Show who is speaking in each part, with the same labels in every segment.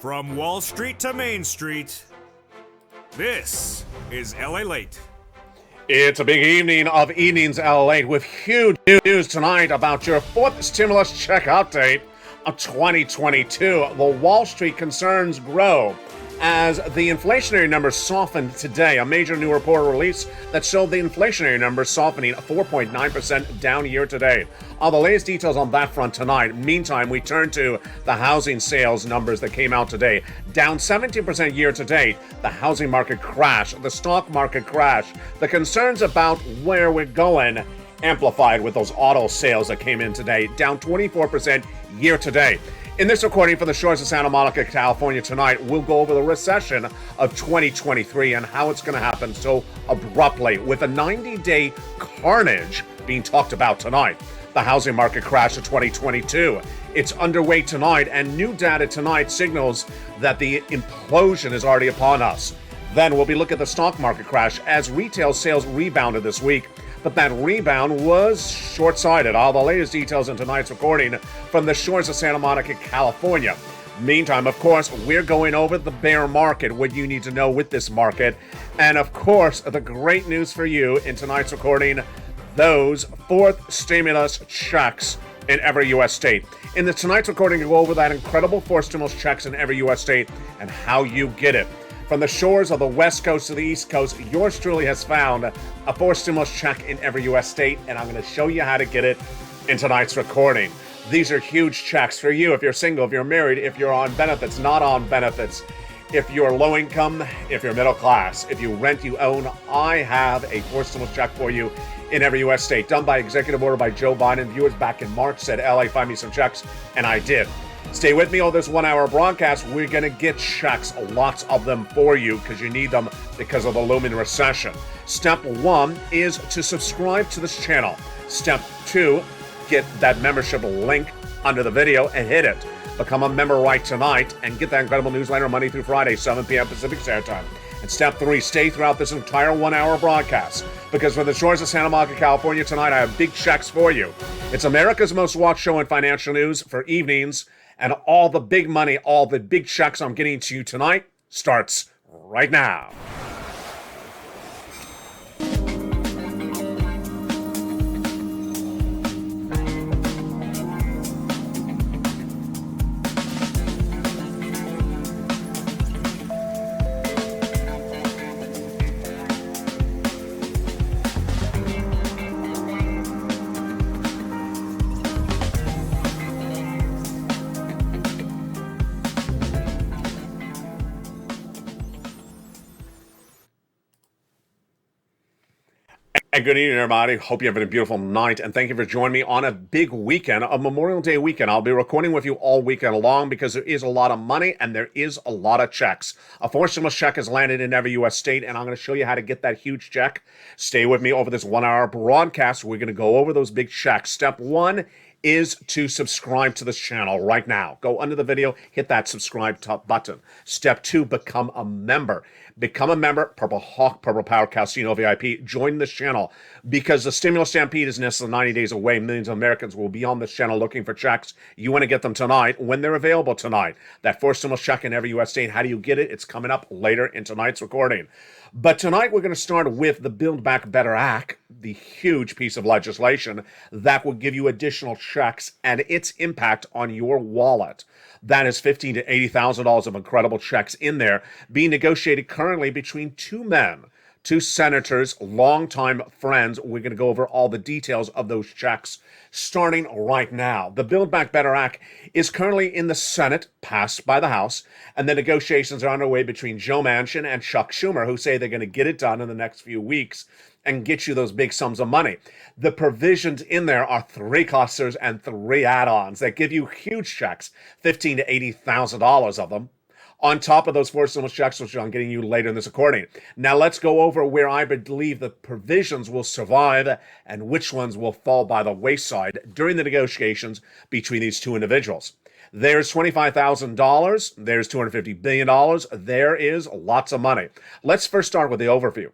Speaker 1: From Wall Street to Main Street, this is LALATE.
Speaker 2: It's a big evening of evenings LALATE with huge news tonight about your fourth stimulus check update of 2022. The Wall Street concerns grow as the inflationary numbers softened today. A major new report released that showed the inflationary numbers softening 4.9% down year to date. All the latest details on that front tonight. Meantime, we turn to the housing sales numbers that came out today. Down 17% year to date. The housing market crash, the stock market crash, the concerns about where we're going amplified with those auto sales that came in today. Down 24% year to date. In this recording from the shores of Santa Monica, California tonight, we'll go over the recession of 2023 and how it's going to happen so abruptly with a 90-day carnage being talked about tonight. The housing market crash of 2022. It's underway tonight, and new data tonight signals that the implosion is already upon us. Then we'll be looking at the stock market crash as retail sales rebounded this week. But that rebound was short-sighted. All the latest details in tonight's recording from the shores of Santa Monica, California. Meantime, of course, we're going over the bear market, what you need to know with this market. And of course, the great news for you in tonight's recording, those fourth stimulus checks in every U.S. state. In tonight's recording, we'll go over that incredible fourth stimulus checks in every U.S. state and how you get it. From the shores of the West Coast to the East Coast, yours truly has found a fourth stimulus check in every U.S. state, and I'm going to show you how to get it in tonight's recording. These are huge checks for you if you're single, if you're married, if you're on benefits, not on benefits, if you're low income, if you're middle class, if you rent, you own. I have a fourth stimulus check for you in every U.S. state, done by executive order by Joe Biden. Viewers back in March said, LA, find me some checks, and I did. Stay with me on this 1 hour broadcast. We're going to get checks, lots of them for you because you need them because of the looming recession. Step 1 is to subscribe to this channel. Step 2, get that membership link under the video and hit it. Become a member right tonight and get that incredible newsletter Monday through Friday, 7 p.m. Pacific Standard Time. And step 3, stay throughout this entire 1 hour broadcast because from the shores of Santa Monica, California tonight, I have big checks for you. It's America's most watched show in financial news for evenings. And all the big money, all the big checks I'm getting to you tonight starts right now. And good evening, everybody. Hope you're having a beautiful night, and thank you for joining me on a big weekend, a Memorial Day weekend. I'll be recording with you all weekend long because there is a lot of money and there is a lot of checks. A fourth stimulus check has landed in every U.S. state, and I'm going to show you how to get that huge check. Stay with me over this 1 hour broadcast. We're going to go over those big checks. Step 1 is to subscribe to this channel right now. Go under the video, hit that subscribe button. Step 2, become a member. Become a member, Purple Hawk, Purple Power Casino VIP. Join this channel because the stimulus stampede is less than 90 days away. Millions of Americans will be on this channel looking for checks. You want to get them tonight when they're available tonight. That fourth stimulus check in every U.S. state. How do you get it? It's coming up later in tonight's recording. But tonight we're going to start with the Build Back Better Act, the huge piece of legislation that will give you additional checks and its impact on your wallet. That is $15,000 to $80,000 of incredible checks in there being negotiated currently between two men, two senators, longtime friends. We're going to go over all the details of those checks starting right now. The Build Back Better Act is currently in the Senate, passed by the House, and the negotiations are underway between Joe Manchin and Chuck Schumer, who say they're going to get it done in the next few weeks and get you those big sums of money. The provisions in there are 3 clusters and 3 add-ons that give you huge checks, $15,000 to $80,000 of them, on top of those 4 stimulus checks, which I'm getting you later in this recording. Now let's go over where I believe the provisions will survive and which ones will fall by the wayside during the negotiations between these two individuals. There's $25,000. There's $250 billion. There is lots of money. Let's first start with the overview.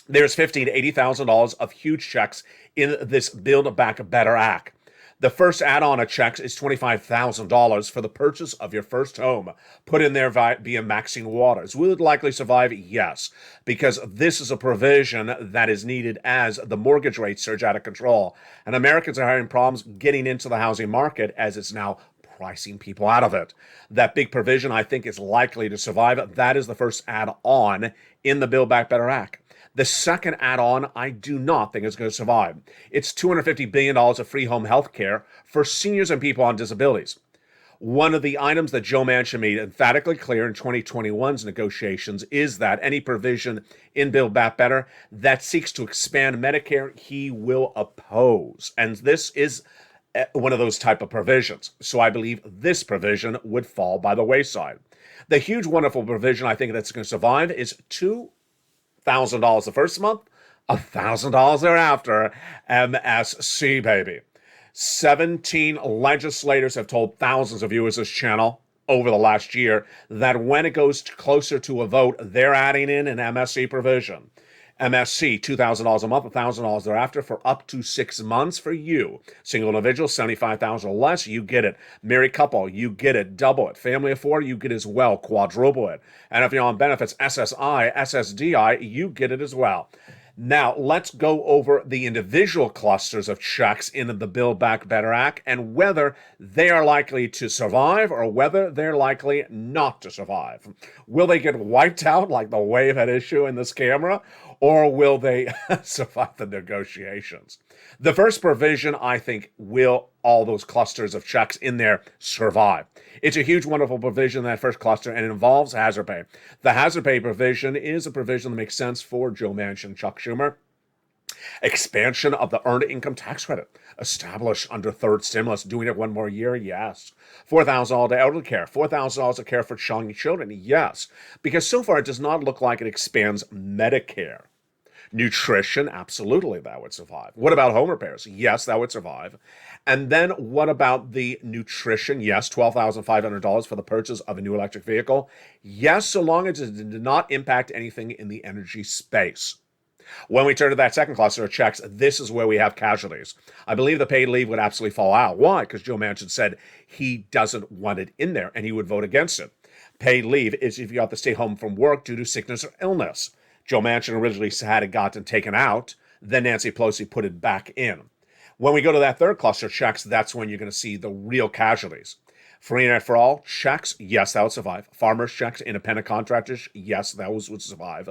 Speaker 2: There's $15,000 to $80,000 of huge checks in this Build Back Better Act. The first add-on of checks is $25,000 for the purchase of your first home. Put in there via Maxine Waters. Will it likely survive? Yes, because this is a provision that is needed as the mortgage rates surge out of control. And Americans are having problems getting into the housing market as it's now pricing people out of it. That big provision, I think, is likely to survive. That is the first add-on in the Build Back Better Act. The second add-on, I do not think is going to survive. It's $250 billion of free home health care for seniors and people on disabilities. One of the items that Joe Manchin made emphatically clear in 2021's negotiations is that any provision in Build Back Better that seeks to expand Medicare, he will oppose. And this is one of those type of provisions. So I believe this provision would fall by the wayside. The huge, wonderful provision I think that's going to survive is $2,000 the first month, $1,000 thereafter, MSC, baby. 17 legislators have told thousands of viewers this channel over the last year that when it goes closer to a vote, they're adding in an MSC provision. MSC, $2,000 a month, $1,000 thereafter for up to 6 months for you. Single individual, $75,000 or less, you get it. Married couple, you get it. Double it. Family of 4, you get it as well. Quadruple it. And if you're on benefits, SSI, SSDI, you get it as well. Now, let's go over the individual clusters of checks in the Build Back Better Act and whether they are likely to survive or whether they're likely not to survive. Will they get wiped out like the wave at issue in this camera, or will they survive the negotiations? The first provision, I think, will all those clusters of checks in there survive. It's a huge, wonderful provision, that first cluster, and it involves hazard pay. The hazard pay provision is a provision that makes sense for Joe Manchin and Chuck Schumer. Expansion of the earned income tax credit, established under third stimulus, doing it one more year, yes. $4,000 to elderly care, $4,000 of care for young children, yes. Because so far it does not look like it expands Medicare. Nutrition, absolutely, that would survive. What about home repairs? Yes, that would survive. And then what about the nutrition? Yes, $12,500 for the purchase of a new electric vehicle. Yes, so long as it did not impact anything in the energy space. When we turn to that second cluster of checks, this is where we have casualties. I believe the paid leave would absolutely fall out. Why? Because Joe Manchin said he doesn't want it in there and he would vote against it. Paid leave is if you have to stay home from work due to sickness or illness. Joe Manchin originally had it gotten taken out, then Nancy Pelosi put it back in. When we go to that third cluster of checks, that's when you're going to see the real casualties. Free internet for all checks, yes, that would survive. Farmers checks, independent contractors, yes, those would survive.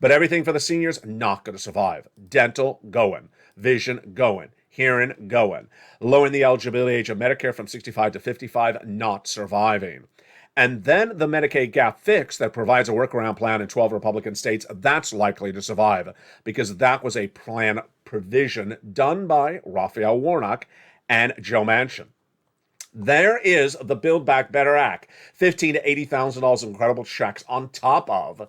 Speaker 2: But everything for the seniors, not going to survive. Dental, going. Vision, going. Hearing, going. Lowering the eligibility age of Medicare from 65 to 55, not surviving. And then the Medicaid gap fix that provides a workaround plan in 12 Republican states, that's likely to survive because that was a plan provision done by Raphael Warnock and Joe Manchin. There is the Build Back Better Act, $15,000 to $80,000 incredible checks on top of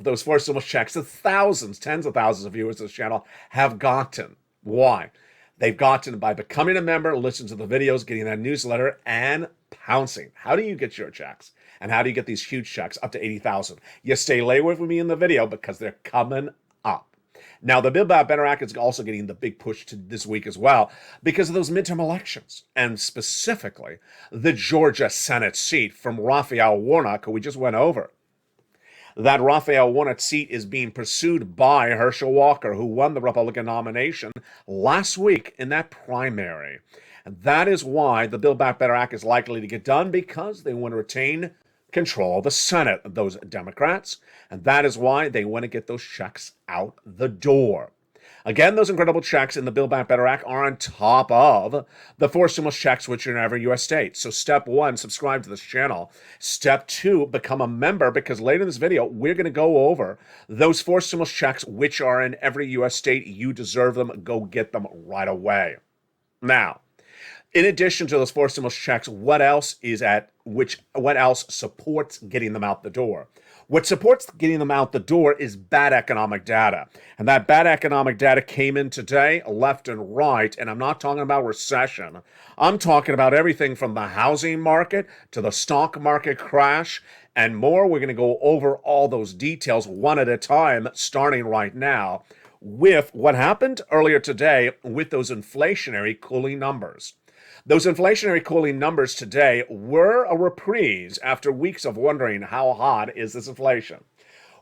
Speaker 2: those four stimulus checks that thousands, tens of thousands of viewers of this channel have gotten. Why? They've gotten by becoming a member, listening to the videos, getting that newsletter, and pouncing. How do you get your checks? And how do you get these huge checks up to $80,000? You stay lay with me in the video because they're coming up. Now, the Build Back Better Act is also getting the big push to this week as well because of those midterm elections, and specifically the Georgia Senate seat from Raphael Warnock, who we just went over. That Raphael Warnock seat is being pursued by Herschel Walker, who won the Republican nomination last week in that primary. And that is why the Build Back Better Act is likely to get done, because they want to retain control of the Senate, those Democrats. And that is why they want to get those checks out the door. Again, those incredible checks in the Build Back Better Act are on top of the four stimulus checks, which are in every U.S. state. So step 1, subscribe to this channel. Step 2, become a member, because later in this video, we're going to go over those four stimulus checks, which are in every U.S. state. You deserve them. Go get them right away. Now, in addition to those four stimulus checks, what else supports getting them out the door? What supports getting them out the door is bad economic data. And that bad economic data came in today, left and right. And I'm not talking about recession. I'm talking about everything from the housing market to the stock market crash and more. We're going to go over all those details one at a time, starting right now with what happened earlier today with those inflationary cooling numbers. Those inflationary cooling numbers today were a reprise after weeks of wondering how hot is this inflation.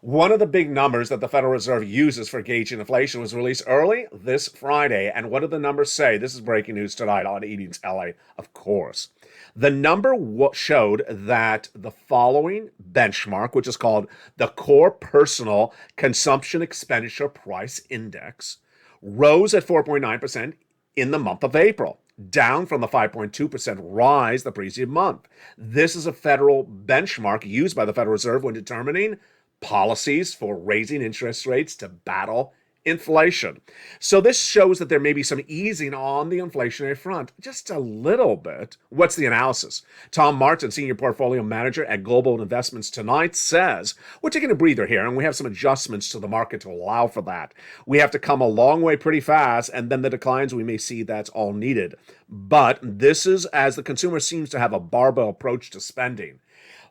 Speaker 2: One of the big numbers that the Federal Reserve uses for gauging inflation was released early this Friday. And what do the numbers say? This is breaking news tonight on Evenings LA, of course. The number showed that the following benchmark, which is called the Core Personal Consumption Expenditure Price Index, rose at 4.9% in the month of April, down from the 5.2% rise the preceding month. This is a federal benchmark used by the Federal Reserve when determining policies for raising interest rates to battle inflation. So this shows that there may be some easing on the inflationary front, just a little bit. What's the analysis? Tom Martin, Senior Portfolio Manager at Global Investments Tonight, says, we're taking a breather here, and we have some adjustments to the market to allow for that. We have to come a long way pretty fast, and then the declines we may see, that's all needed. But this is as the consumer seems to have a barbell approach to spending.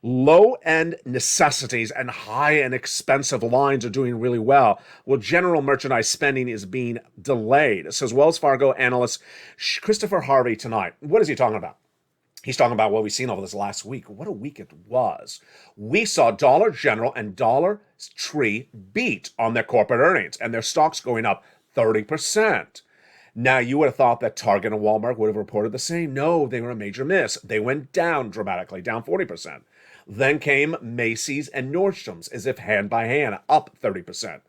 Speaker 2: Low-end necessities and high-end expensive lines are doing really well, while general merchandise spending is being delayed, says Wells Fargo analyst Christopher Harvey tonight. What is he talking about? He's talking about what we've seen over this last week. What a week it was. We saw Dollar General and Dollar Tree beat on their corporate earnings, and their stocks going up 30%. Now, you would have thought that Target and Walmart would have reported the same. No, they were a major miss. They went down dramatically, down 40%. Then came Macy's and Nordstrom's, as if hand by hand, up 30%.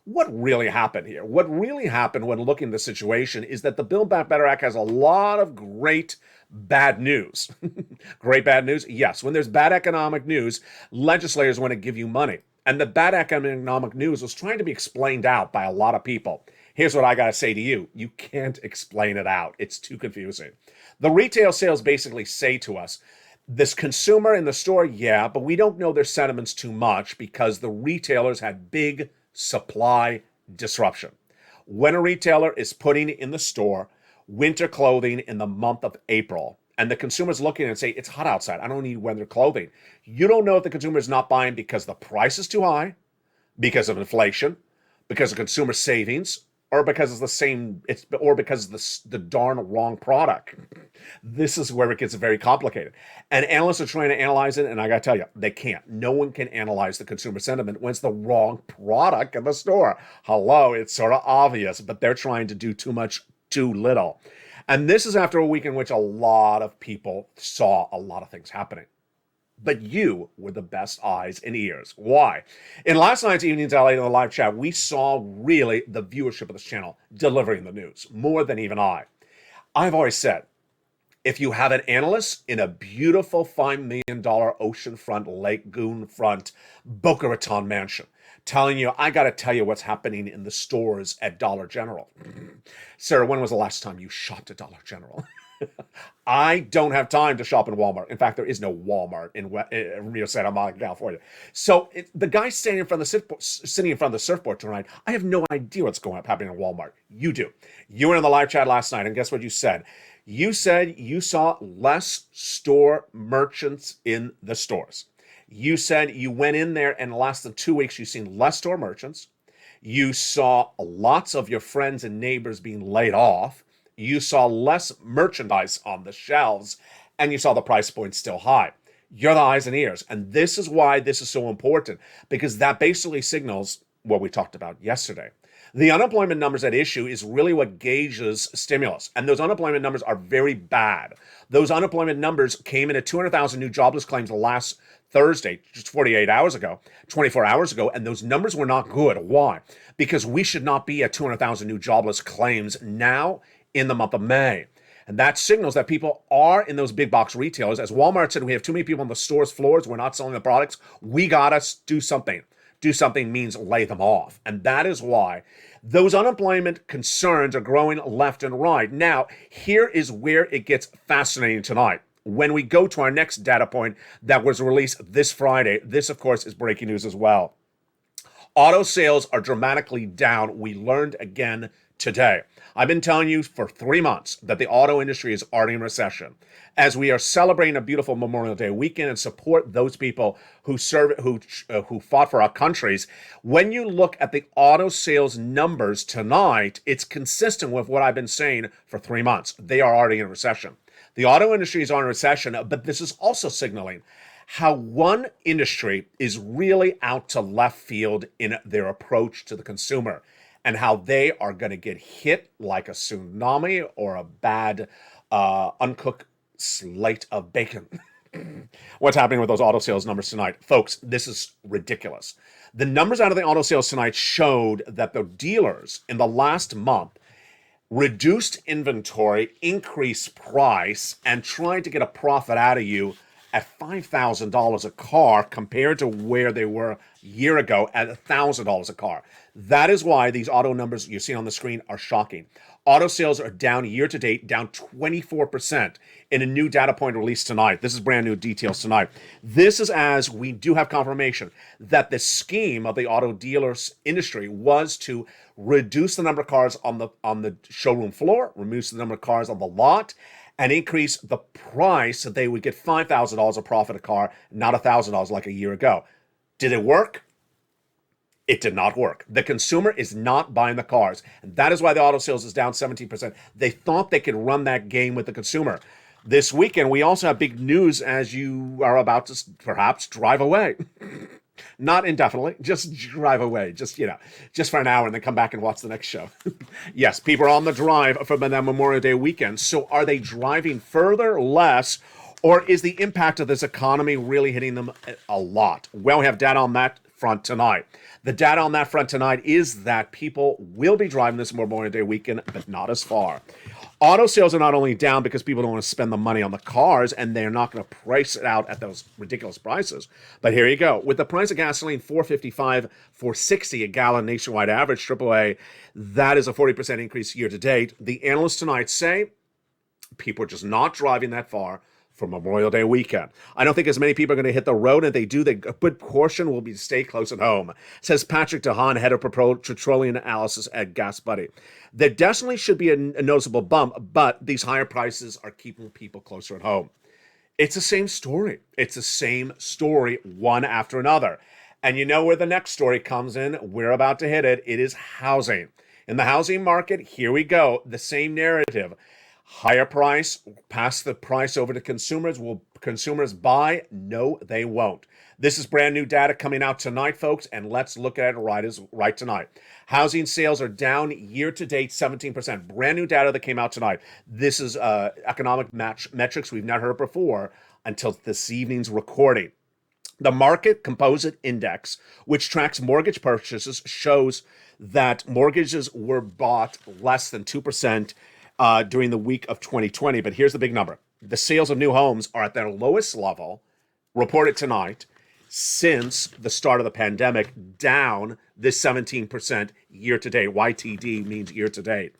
Speaker 2: What really happened here? What really happened when looking at the situation is that the Build Back Better Act has a lot of great bad news. Great bad news? Yes. When there's bad economic news, legislators want to give you money. And the bad economic news was trying to be explained out by a lot of people. Here's what I got to say to you. You can't explain it out. It's too confusing. The retail sales basically say to us, this consumer in the store, yeah, but we don't know their sentiments too much because the retailers had big supply disruption. When a retailer is putting in the store winter clothing in the month of April, and the consumer's looking and say, it's hot outside, I don't need winter clothing. You don't know if the consumer is not buying because the price is too high, because of inflation, because of consumer savings, or because it's the same, or because it's the darn wrong product. This is where it gets very complicated. And analysts are trying to analyze it, and I got to tell you, they can't. No one can analyze the consumer sentiment when it's the wrong product in the store. Hello, it's sort of obvious, but they're trying to do too much, too little. And this is after a week in which a lot of people saw a lot of things happening. But you were the best eyes and ears. Why? In last night's Evenings LA in the live chat, we saw really the viewership of this channel delivering the news, more than even I. I've always said, if you have an analyst in a beautiful $5 million oceanfront, lagoon-front Boca Raton mansion telling you, I got to tell you what's happening in the stores at Dollar General. Sarah, when was the last time you shopped at Dollar General? I don't have time to shop in Walmart. In fact, there is no Walmart in Rio Santa Monica, California. So the guy sitting in front of the surfboard tonight, I have no idea what's happening in Walmart. You do. You were in the live chat last night, and guess what you said? You said you saw less store merchants in the stores. You said you went in there, and in less than 2 weeks, you've seen less store merchants. You saw lots of your friends and neighbors being laid off. You saw less merchandise on the shelves, and you saw the price points still high. You're the eyes and ears. And this is why this is so important, because that basically signals what we talked about yesterday. The unemployment numbers at issue is really what gauges stimulus. And those unemployment numbers are very bad. Those unemployment numbers came in at 200,000 new jobless claims last Thursday, just 48 hours ago, 24 hours ago, and those numbers were not good. Why? Because we should not be at 200,000 new jobless claims now in the month of May. And that signals that people are in those big box retailers. As Walmart said, we have too many people on the store's floors. We're not selling the products. We got to do something. Do something means lay them off. And that is why those unemployment concerns are growing left and right. Now, here is where it gets fascinating tonight. When we go to our next data point that was released this Friday, this, of course, is breaking news as well. Auto sales are dramatically down. We learned again today. I've been telling you for 3 months that the auto industry is already in recession. As we are celebrating a beautiful Memorial Day weekend and support those people who fought for our countries, when you look at the auto sales numbers tonight, it's consistent with what I've been saying for 3 months. They are already in recession. The auto industry is on recession, but this is also signaling how one industry is really out to left field in their approach to the consumer and how they are going to get hit like a tsunami or a bad uncooked slate of bacon. What's happening with those auto sales numbers tonight? Folks, this is ridiculous. The numbers out of the auto sales tonight showed that the dealers in the last month reduced inventory, increased price, and tried to get a profit out of you at $5,000 a car compared to where they were a year ago at $1,000 a car. That is why these auto numbers you see on the screen are shocking. Auto sales are down year to date, down 24% in a new data point released tonight. This is brand new details tonight. This is as we do have confirmation that the scheme of the auto dealers industry was to reduce the number of cars on the showroom floor, reduce the number of cars on the lot, and increase the price so they would get $5,000 a profit a car, not $1,000 like a year ago. Did it work? It did not work. The consumer is not buying the cars. And that is why the auto sales is down 17%. They thought they could run that game with the consumer. This weekend, we also have big news as you are about to perhaps drive away. Not indefinitely, just drive away, just for an hour and then come back and watch the next show. Yes, people are on the drive for that Memorial Day weekend. So are they driving further, less, or is the impact of this economy really hitting them a lot? Well, we have data on that front tonight. The data on that front tonight is that people will be driving this Memorial Day weekend, but not as far. Auto sales are not only down because people don't want to spend the money on the cars and they're not going to price it out at those ridiculous prices. But here you go. With the price of gasoline, $4.55, $4.60 a gallon nationwide average, AAA, that is a 40% increase year to date. The analysts tonight say people are just not driving that far for Memorial Day weekend. I don't think as many people are going to hit the road, and if they do, a good portion will be to stay close at home, says Patrick DeHaan, head of petroleum analysis at Gas Buddy. There definitely should be a noticeable bump, but these higher prices are keeping people closer at home. It's the same story. It's the same story, one after another. And you know where the next story comes in? We're about to hit it. It is housing. In the housing market, here we go. The same narrative. Higher price, pass the price over to consumers. Will consumers buy? No, they won't. This is brand new data coming out tonight, folks, and let's look at it right tonight. Housing sales are down year to date 17%. Brand new data that came out tonight. This is economic metrics we've not heard before until this evening's recording. The Market Composite Index, which tracks mortgage purchases, shows that mortgages were bought less than 2% during the week of 2020. But here's the big number. The sales of new homes are at their lowest level, reported tonight, since the start of the pandemic, down this 17% year to date. YTD means year to date.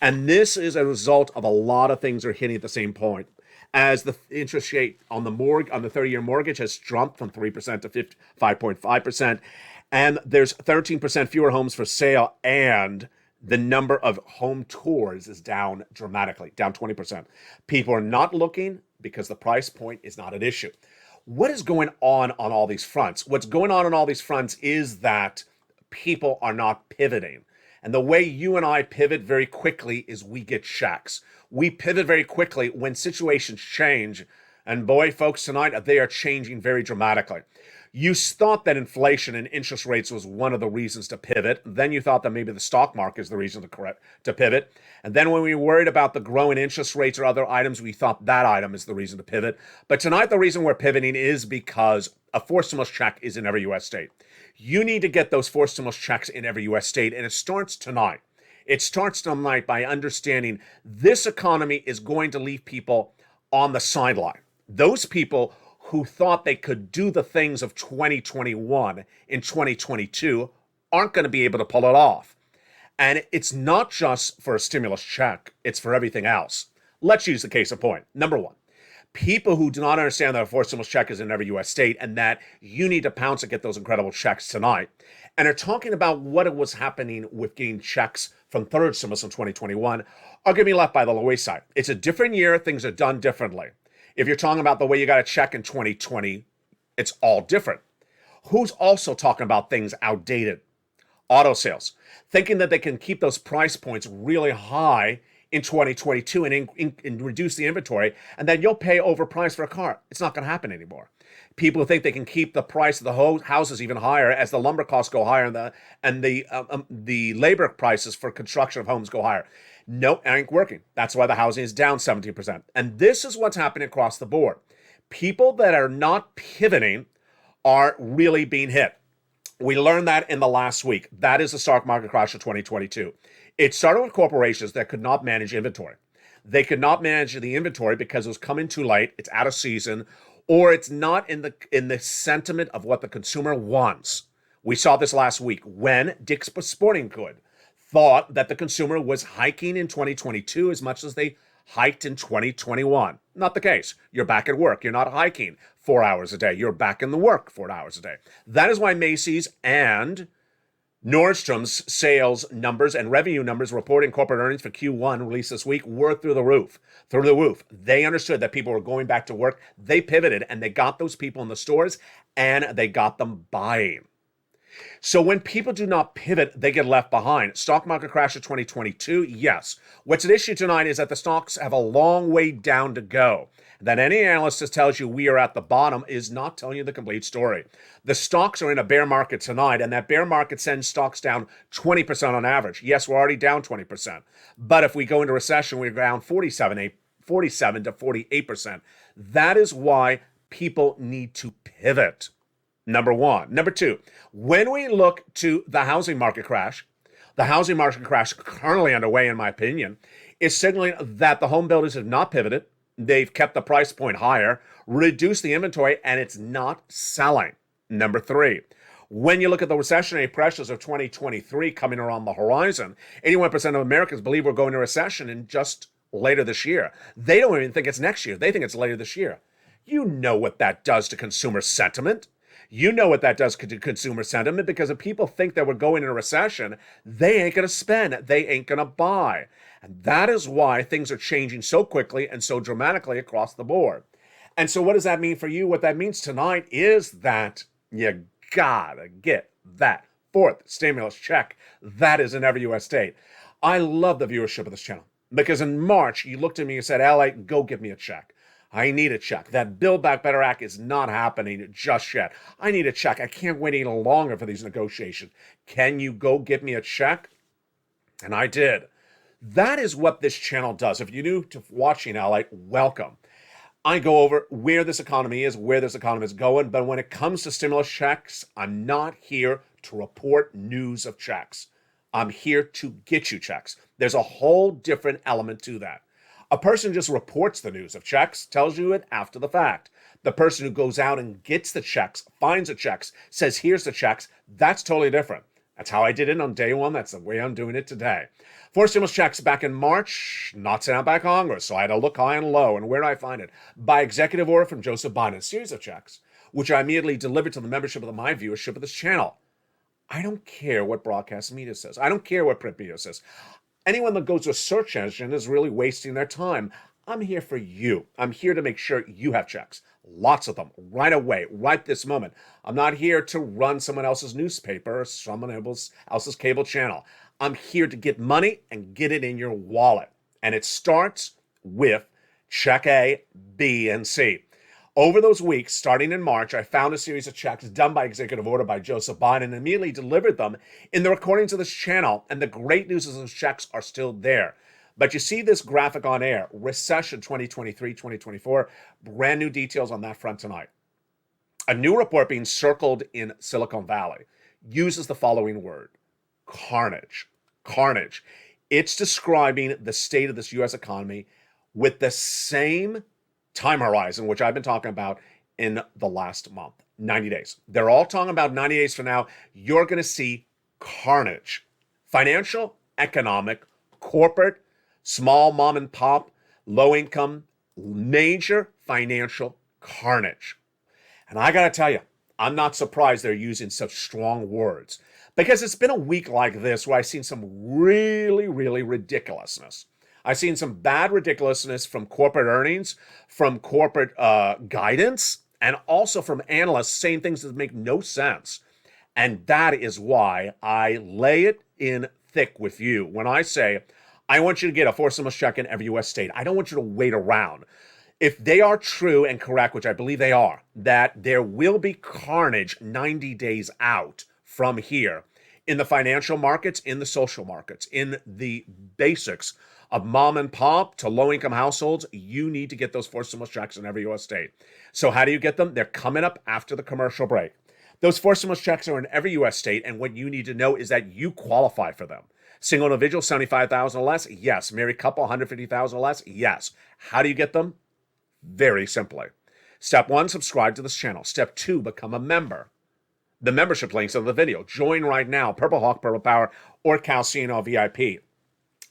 Speaker 2: And this is a result of a lot of things are hitting at the same point. As the interest rate on the 30-year mortgage has jumped from 3% to 5.5%, and there's 13% fewer homes for sale, and the number of home tours is down dramatically, down 20%. People are not looking because the price point is not an issue. What is going on all these fronts? What's going on all these fronts is that people are not pivoting. And the way you and I pivot very quickly is we get shacks. We pivot very quickly when situations change. And boy, folks, tonight, they are changing very dramatically. You thought that inflation and interest rates was one of the reasons to pivot. Then you thought that maybe the stock market is the reason to pivot. And then when we were worried about the growing interest rates or other items, we thought that item is the reason to pivot. But tonight, the reason we're pivoting is because a forced stimulus check is in every U.S. state. You need to get those forced stimulus checks in every U.S. state, and it starts tonight. It starts tonight by understanding this economy is going to leave people on the sideline. Those people who thought they could do the things of 2021 in 2022 aren't going to be able to pull it off. And it's not just for a stimulus check, it's for everything else. Let's use the case in point. Number one, People who do not understand that a fourth stimulus check is in every U.S. state and that you need to pounce and get those incredible checks tonight, and are talking about what it was happening with getting checks from third stimulus in 2021, are going to be left by the wayside. It's a different year. Things are done differently. If you're talking about the way you got a check in 2020, it's all different. Who's also talking about things outdated? Auto sales, thinking that they can keep those price points really high in 2022 and reduce the inventory, and then you'll pay overpriced for a car. It's not going to happen anymore. People think they can keep the price of the houses even higher as the lumber costs go higher and the labor prices for construction of homes go higher. No, it ain't working. That's why the housing is down 17%. And this is what's happening across the board. People that are not pivoting are really being hit. We learned that in the last week. That is the stock market crash of 2022. It started with corporations that could not manage inventory. They could not manage the inventory because it was coming too late, it's out of season, or it's not in the sentiment of what the consumer wants. We saw this last week when Dick's Sporting Goods thought that the consumer was hiking in 2022 as much as they hiked in 2021. Not the case. You're back at work. You're not hiking 4 hours a day. You're back in the work 4 hours a day. That is why Macy's and Nordstrom's sales numbers and revenue numbers reporting corporate earnings for Q1 released this week were through the roof. Through the roof. They understood that people were going back to work. They pivoted and they got those people in the stores and they got them buying. So when people do not pivot, they get left behind. Stock market crash of 2022, yes. What's at issue tonight is that the stocks have a long way down to go. That any analyst that tells you we are at the bottom is not telling you the complete story. The stocks are in a bear market tonight, and that bear market sends stocks down 20% on average. Yes, we're already down 20%. But if we go into recession, we're down 47 to 48%. That is why people need to pivot. Number one. Number two, when we look to the housing market crash currently underway, in my opinion, is signaling that the home builders have not pivoted. They've kept the price point higher, reduced the inventory, and it's not selling. Number three, when you look at the recessionary pressures of 2023 coming around the horizon, 81% of Americans believe we're going to recession in just later this year. They don't even think it's next year. They think it's later this year. You know what that does to consumer sentiment. You know what that does to consumer sentiment, because if people think that we're going in a recession, they ain't going to spend. They ain't going to buy. And that is why things are changing so quickly and so dramatically across the board. And so what does that mean for you? What that means tonight is that you gotta get that fourth stimulus check. That is in every U.S. state. I love the viewership of this channel because in March, you looked at me and said, LA, go give me a check. I need a check. That Build Back Better Act is not happening just yet. I need a check. I can't wait any longer for these negotiations. Can you go get me a check? And I did. That is what this channel does. If you're new to watching LA, welcome. I go over where this economy is, where this economy is going. But when it comes to stimulus checks, I'm not here to report news of checks. I'm here to get you checks. There's a whole different element to that. A person just reports the news of checks, tells you it after the fact. The person who goes out and gets the checks, finds the checks, says, here's the checks, that's totally different. That's how I did it on day one. That's the way I'm doing it today. Four stimulus checks back in March, not sent out by Congress, so I had to look high and low. And where did I find it? By executive order from Joseph Biden, a series of checks, which I immediately delivered to the membership of my viewership of this channel. I don't care what broadcast media says. I don't care what print media says. Anyone that goes to a search engine is really wasting their time. I'm here for you. I'm here to make sure you have checks. Lots of them, right away, right this moment. I'm not here to run someone else's newspaper or someone else's cable channel. I'm here to get money and get it in your wallet. And it starts with check A, B, and C. Over those weeks, starting in March, I found a series of checks done by executive order by Joseph Biden and immediately delivered them in the recordings of this channel. And the great news is those checks are still there. But you see this graphic on air, recession 2023, 2024, brand new details on that front tonight. A new report being circled in Silicon Valley uses the following word, carnage. Carnage. It's describing the state of this U.S. economy with the same time horizon, which I've been talking about in the last month, 90 days. They're all talking about 90 days from now. You're going to see carnage. Financial, economic, corporate, small mom and pop, low income, major financial carnage. And I gotta tell you, I'm not surprised they're using such strong words because it's been a week like this where I've seen some really, really ridiculousness. I've seen some bad ridiculousness from corporate earnings, from corporate guidance, and also from analysts saying things that make no sense. And that is why I lay it in thick with you when I say, I want you to get a four stimulus check in every U.S. state. I don't want you to wait around. If they are true and correct, which I believe they are, that there will be carnage 90 days out from here in the financial markets, in the social markets, in the basics of mom and pop to low-income households, you need to get those four stimulus checks in every U.S. state. So how do you get them? They're coming up after the commercial break. Those four stimulus checks are in every U.S. state, and what you need to know is that you qualify for them. Single individual, $75,000 or less? Yes. Married couple, $150,000 or less? Yes. How do you get them? Very simply. Step 1, subscribe to this channel. Step 2, become a member. The membership link's in the video. Join right now, Purple Hawk, Purple Power, or Calcino VIP.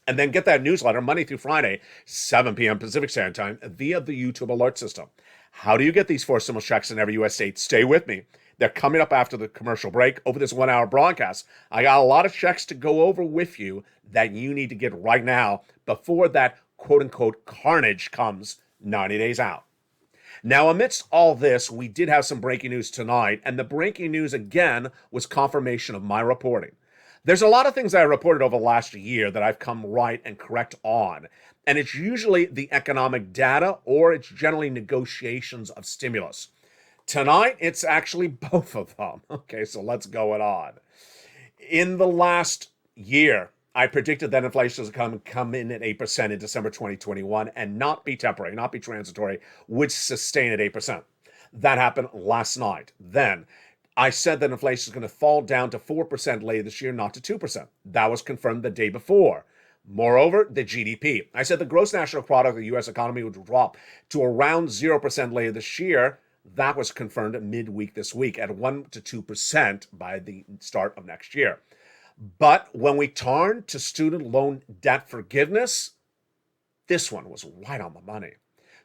Speaker 2: And then get that newsletter Monday through Friday, 7 p.m. Pacific Standard Time, via the YouTube alert system. How do you get these four stimulus checks in every U.S. state? Stay with me. They're coming up after the commercial break over this 1 hour broadcast. I got a lot of checks to go over with you that you need to get right now before that quote unquote carnage comes 90 days out. Now, amidst all this, we did have some breaking news tonight, and the breaking news again was confirmation of my reporting. There's a lot of things I reported over the last year that I've come right and correct on, and it's usually the economic data or it's generally negotiations of stimulus. Tonight, it's actually both of them. Okay, so let's go it on. In the last year, I predicted that inflation was going to come in at 8% in December 2021 and not be temporary, not be transitory, would sustain at 8%. That happened last night. Then I said that inflation is going to fall down to 4% later this year, not to 2%. That was confirmed the day before. Moreover, the GDP. I said the gross national product of the U.S. economy would drop to around 0% later this year. That was confirmed midweek this week at 1 to 2% by the start of next year. But when we turn to student loan debt forgiveness, this one was right on the money.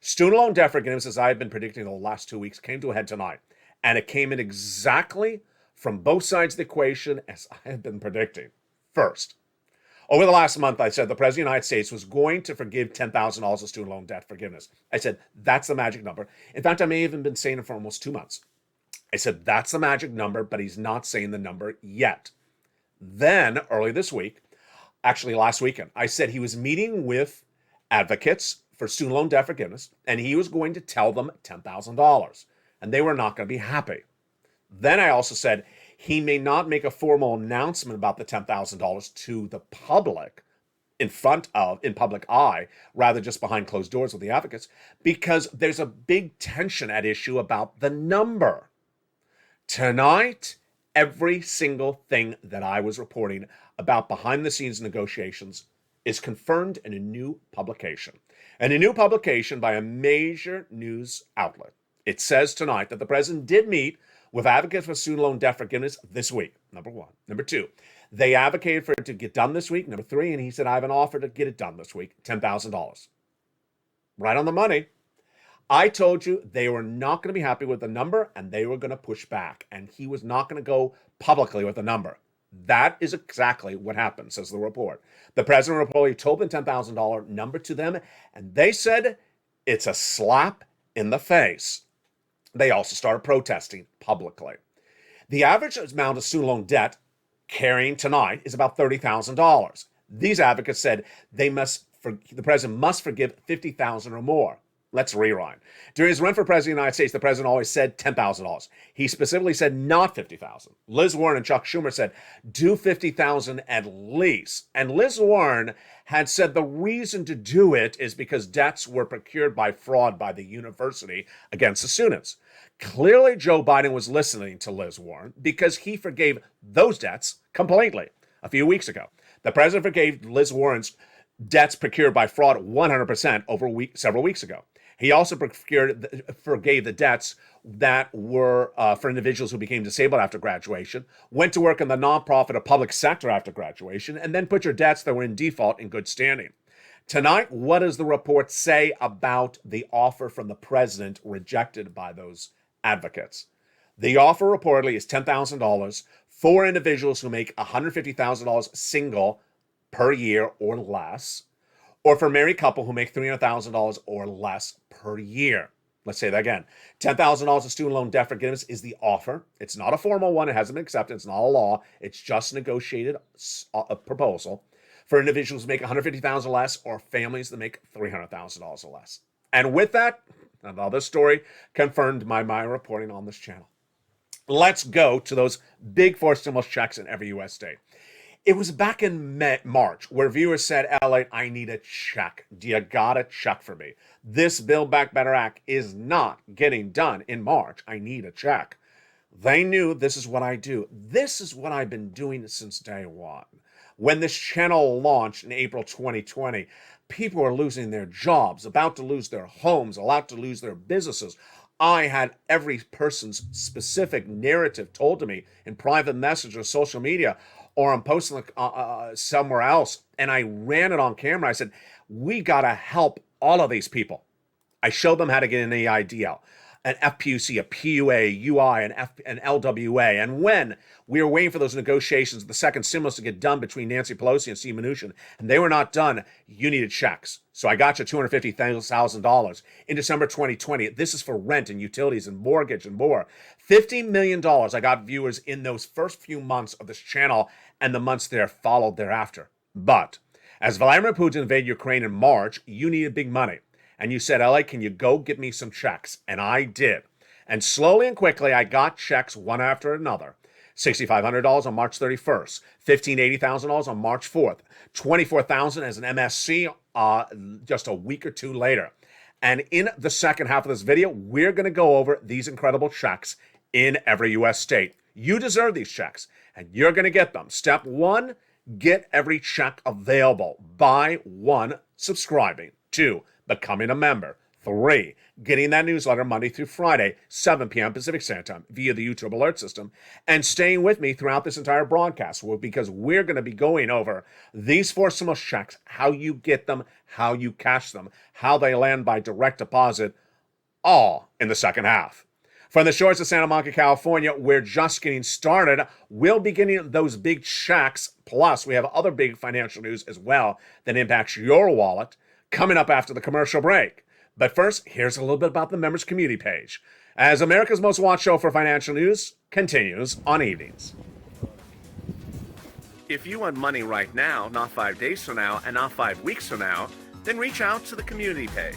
Speaker 2: Student loan debt forgiveness, as I've been predicting the last 2 weeks, came to a head tonight. And it came in exactly from both sides of the equation as I had been predicting. First, over the last month, I said the President of the United States was going to forgive $10,000 of student loan debt forgiveness. I said, that's the magic number. In fact, I may have even been saying it for almost 2 months. I said, that's the magic number, but he's not saying the number yet. Then, early this week, actually last weekend, I said he was meeting with advocates for student loan debt forgiveness, and he was going to tell them $10,000, and they were not going to be happy. Then I also said he may not make a formal announcement about the $10,000 to the public in public eye, rather just behind closed doors with the advocates, because there's a big tension at issue about the number. Tonight, every single thing that I was reporting about behind the scenes negotiations is confirmed in a new publication. And a new publication by a major news outlet. It says tonight that the president did meet with advocates for student loan debt forgiveness this week, number one. Number two, they advocated for it to get done this week. Number three, and he said, I have an offer to get it done this week, $10,000. Right on the money. I told you they were not going to be happy with the number and they were going to push back. And he was not going to go publicly with the number. That is exactly what happened, says the report. The president reportedly told the $10,000 number to them, and they said it's a slap in the face. They also started protesting publicly. The average amount of student loan debt carrying tonight is about $30,000. These advocates said the president must forgive $50,000 or more. Let's rewind. During his run for president of the United States, the president always said $10,000. He specifically said not $50,000. Liz Warren and Chuck Schumer said do $50,000 at least. And Liz Warren had said the reason to do it is because debts were procured by fraud by the university against the students. Clearly, Joe Biden was listening to Liz Warren because he forgave those debts completely a few weeks ago. The president forgave Liz Warren's debts procured by fraud 100% over several weeks ago. He also forgave the debts that were for individuals who became disabled after graduation, went to work in the nonprofit or public sector after graduation, and then put your debts that were in default in good standing. Tonight, what does the report say about the offer from the president rejected by those advocates? The offer reportedly is $10,000 for individuals who make $150,000 single per year or less, or for a married couple who make $300,000 or less per year. Let's say that again. $10,000 of student loan debt forgiveness is the offer. It's not a formal one. It hasn't been accepted. It's not a law. It's just a negotiated proposal for individuals who make $150,000 or less, or families that make $300,000 or less. And with that, another story confirmed by my reporting on this channel. Let's go to those big four stimulus checks in every U.S. state. It was back in March where viewers said, LA, I need a check. Do you got a check for me? This Build Back Better Act is not getting done in March. I need a check. They knew this is what I do. This is what I've been doing since day one. When this channel launched in April 2020, people were losing their jobs, about to lose their homes, about to lose their businesses. I had every person's specific narrative told to me in private message or social media, or I'm posting somewhere else, and I ran it on camera. I said, we got to help all of these people. I showed them how to get an EIDL, an FPUC, a PUA, UI, an LWA. And when we were waiting for those negotiations, the second stimulus to get done between Nancy Pelosi and Steve Mnuchin, and they were not done, you needed checks. So I got you $250,000 in December 2020. This is for rent and utilities and mortgage and more. $50 million I got viewers in those first few months of this channel, and the months there followed thereafter. But as Vladimir Putin invaded Ukraine in March, you needed big money. And you said, LA, can you go get me some checks? And I did. And slowly and quickly, I got checks one after another. $6,500 on March 31st, $80,000 on March 4th, $24,000 as an MSC just a week or two later. And in the second half of this video, we're going to go over these incredible checks in every U.S. state. You deserve these checks, and you're going to get them. Step one, get every check available. By 1, subscribing. 2, becoming a member. 3, getting that newsletter Monday through Friday, 7 p.m. Pacific Standard Time via the YouTube alert system, and staying with me throughout this entire broadcast, because we're going to be going over these 4 stimulus checks, how you get them, how you cash them, how they land by direct deposit, all in the second half. From the shores of Santa Monica, California, we're just getting started. We'll be getting those big checks, plus we have other big financial news as well that impacts your wallet coming up after the commercial break. But first, here's a little bit about the members community page, as America's most watched show for financial news continues on evenings. If you want money right now, not 5 days from now, and not 5 weeks from now, then reach out to the community page.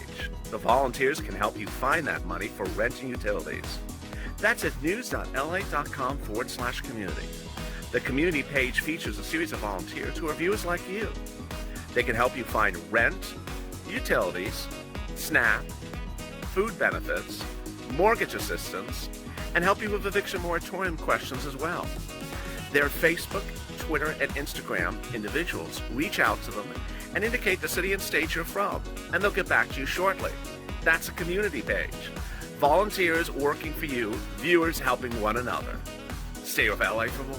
Speaker 2: The volunteers can help you find that money for rent and utilities. That's at news.la.com/community. The community page features a series of volunteers who are viewers like you. They can help you find rent, utilities, SNAP, food benefits, mortgage assistance, and help you with eviction moratorium questions as well. Their Facebook, Twitter, and Instagram individuals reach out to them and indicate the city and state you're from, and they'll get back to you shortly. That's a community page. Volunteers working for you, viewers helping one another. Stay with LA for more.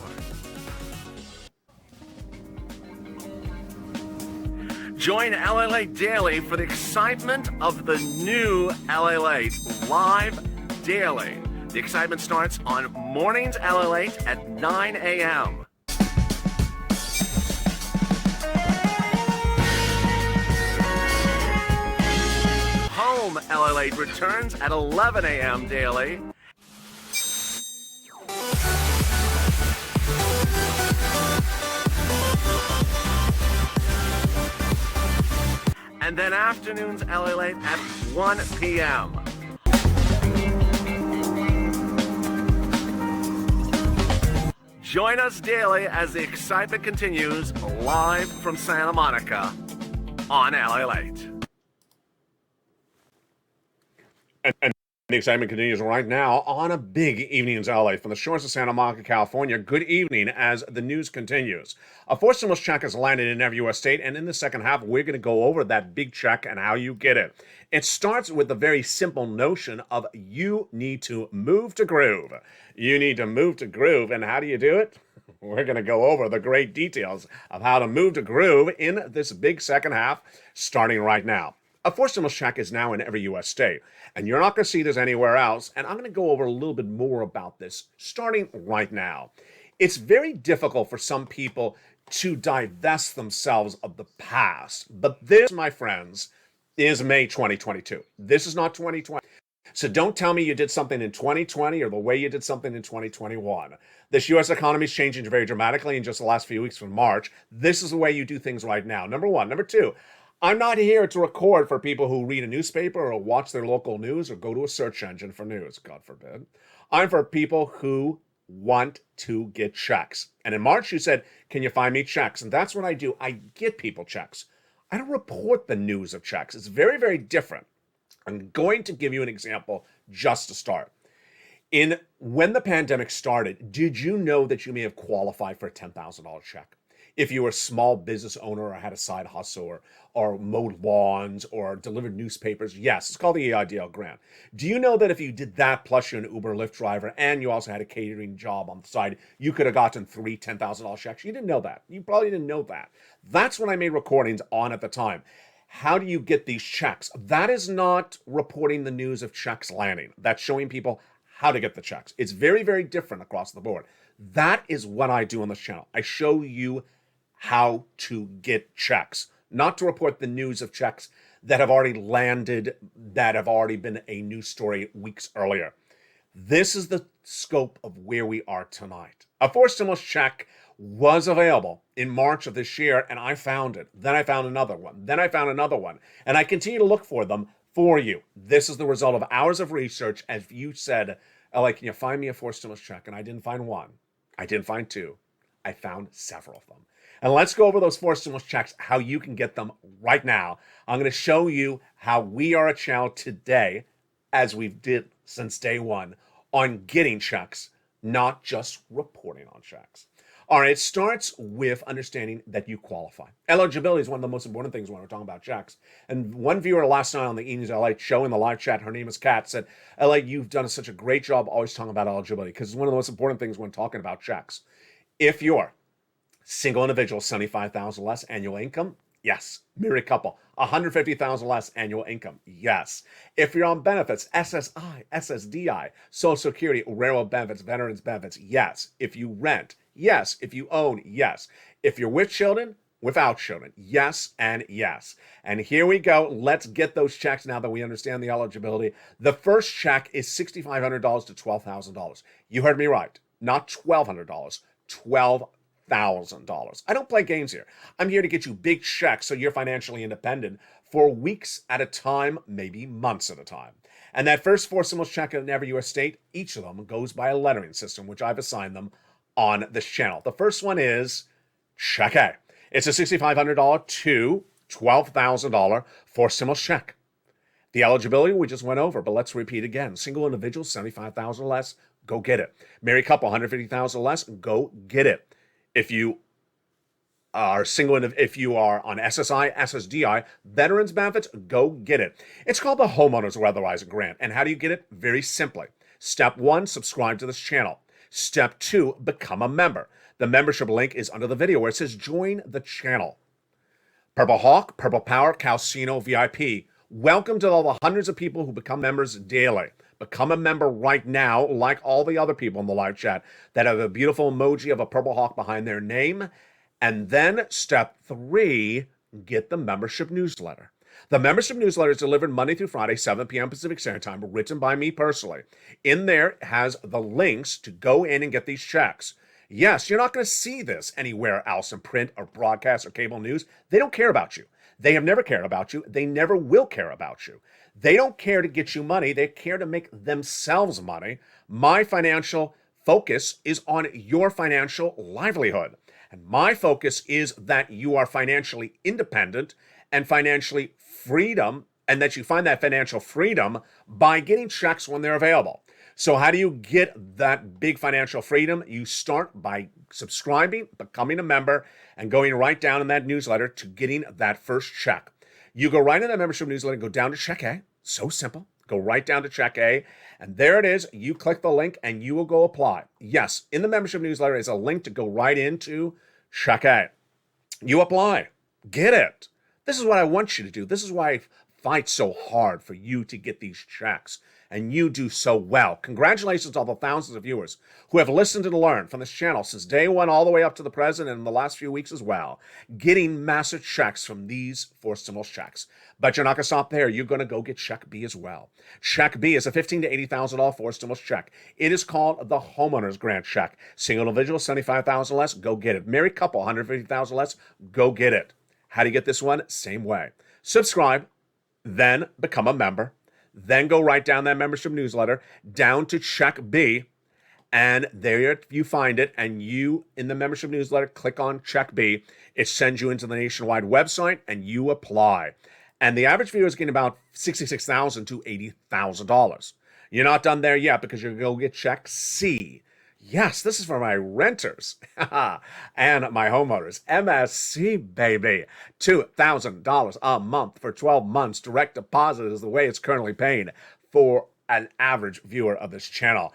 Speaker 2: Join LALATE daily for the excitement of the new LALATE live daily. The excitement starts on mornings LALATE at 9 a.m. Home LALATE returns at 11 a.m. daily. And then afternoons LALATE at 1 p.m. Join us daily as the excitement continues live from Santa Monica on LALATE. And the excitement continues right now on a big evenings LA from the shores of Santa Monica, California. Good evening as the news continues. A 4 stimulus check has landed in every U.S. state, and in the second half, we're going to go over that big check and how you get it. It starts with the very simple notion of you need to move to groove. You need to move to groove, and how do you do it? we're going to go over the great details of how to move to groove in this big second half, starting right now. A forced stimulus check is now in every U.S. state, and you're not going to see this anywhere else, and I'm going to go over a little bit more about this starting right now. It's very difficult for some people to divest themselves of the past, but this, my friends, is May 2022. This is not 2020. So don't tell me you did something in 2020 or the way you did something in 2021. This U.S. economy is changing very dramatically in just the last few weeks from March. This is the way you do things right now. Number one. Number two, I'm not here to record for people who read a newspaper or watch their local news or go to a search engine for news, God forbid. I'm for people who want to get checks. And in March, you said, can you find me checks? And that's what I do. I get people checks. I don't report the news of checks. It's very, very different. I'm going to give you an example just to start. When the pandemic started, did you know that you may have qualified for a $10,000 check? If you were a small business owner or had a side hustle or mowed lawns or delivered newspapers, yes, it's called the EIDL grant. Do you know that if you did that plus you're an Uber Lyft driver and you also had a catering job on the side, you could have gotten three $10,000 checks? You didn't know that. You probably didn't know that. That's what I made recordings on at the time. How do you get these checks? That is not reporting the news of checks landing. That's showing people how to get the checks. It's very, very different across the board. That is what I do on this channel. I show you how to get checks, not to report the news of checks that have already landed, that have already been a news story weeks earlier. This is the scope of where we are tonight. A forced stimulus check was available in March of this year, and I found it. Then I found another one. Then I found another one. And I continue to look for them for you. This is the result of hours of research. As you said, LA, can you find me a forced stimulus check? And I didn't find one. I didn't find two. I found several of them. And let's go over those forced stimulus checks, how you can get them right now. I'm going to show you how we are a channel today, as we've did since day one, on getting checks, not just reporting on checks. All right, it starts with understanding that you qualify. Eligibility is one of the most important things when we're talking about checks. And one viewer last night on the E! News LA show in the live chat, her name is Kat, said, LA, you've done such a great job always talking about eligibility because it's one of the most important things when talking about checks. If you're single individual, 75,000 less annual income, yes. Married couple, 150,000 less annual income, yes. If you're on benefits, SSI, SSDI, Social Security, railroad benefits, veterans benefits, yes. If you rent, yes. If you own, yes. If you're with children, without children, yes and yes. And here we go. Let's get those checks now that we understand the eligibility. The first check is $6,500 to $12,000. You heard me right. Not $1,200, $12,000. I don't play games here. I'm here to get you big checks so you're financially independent for weeks at a time, maybe months at a time. And that first forced stimulus check in every U.S. state, each of them goes by a lettering system, which I've assigned them on this channel. The first one is Check A. It's a $6,500 to $12,000 forced stimulus check. The eligibility we just went over, but let's repeat again. Single individual, 75,000 less, go get it. Married couple, 150,000 less, go get it. If you are single, if you are on SSI, SSDI, veterans benefits, go get it. It's called the Homeowners Weatherizer Grant. And how do you get it? Very simply. Step 1, subscribe to this channel. Step 2, become a member. The membership link is under the video where it says join the channel. Purple Hawk, Purple Power, Calcino VIP. Welcome to all the hundreds of people who become members daily. Become a member right now, like all the other people in the live chat that have a beautiful emoji of a Purple Hawk behind their name. And then step 3, get the membership newsletter. The membership newsletter is delivered Monday through Friday, 7 p.m. Pacific Standard Time, written by me personally. In there it has the links to go in and get these checks. Yes, you're not going to see this anywhere else in print or broadcast or cable news. They don't care about you. They have never cared about you. They never will care about you. They don't care to get you money. They care to make themselves money. My financial focus is on your financial livelihood. And my focus is that you are financially independent and financially freedom, and that you find that financial freedom by getting checks when they're available. So how do you get that big financial freedom? You start by subscribing, becoming a member, and going right down in that newsletter to getting that first check. You go right in that membership newsletter, go down to Check A. So simple. Go right down to check A, and there it is. You click the link and you will go apply. Yes, in the membership newsletter is a link to go right into check A. You apply. Get it. This is what I want you to do. This is why I fight so hard for you to get these checks. And you do so well. Congratulations to all the thousands of viewers who have listened and learned from this channel since day one all the way up to the present and in the last few weeks as well, getting massive checks from these forced stimulus checks. But you're not going to stop there. You're going to go get Check B as well. Check B is a $15,000 to $80,000 forced stimulus check. It is called the Homeowners Grant Check. Single individual, $75,000 less, go get it. Married couple, $150,000 less, go get it. How do you get this one? Same way. Subscribe, then become a member. Then go right down that membership newsletter, down to Check B, and there you find it. And you, in the membership newsletter, click on Check B. It sends you into the nationwide website, and you apply. And the average viewer is getting about $66,000 to $80,000. You're not done there yet because you're going to go get Check C. Yes, this is for my renters and my homeowners. MSC, baby. $2,000 a month for 12 months. Direct deposit is the way it's currently paid for an average viewer of this channel.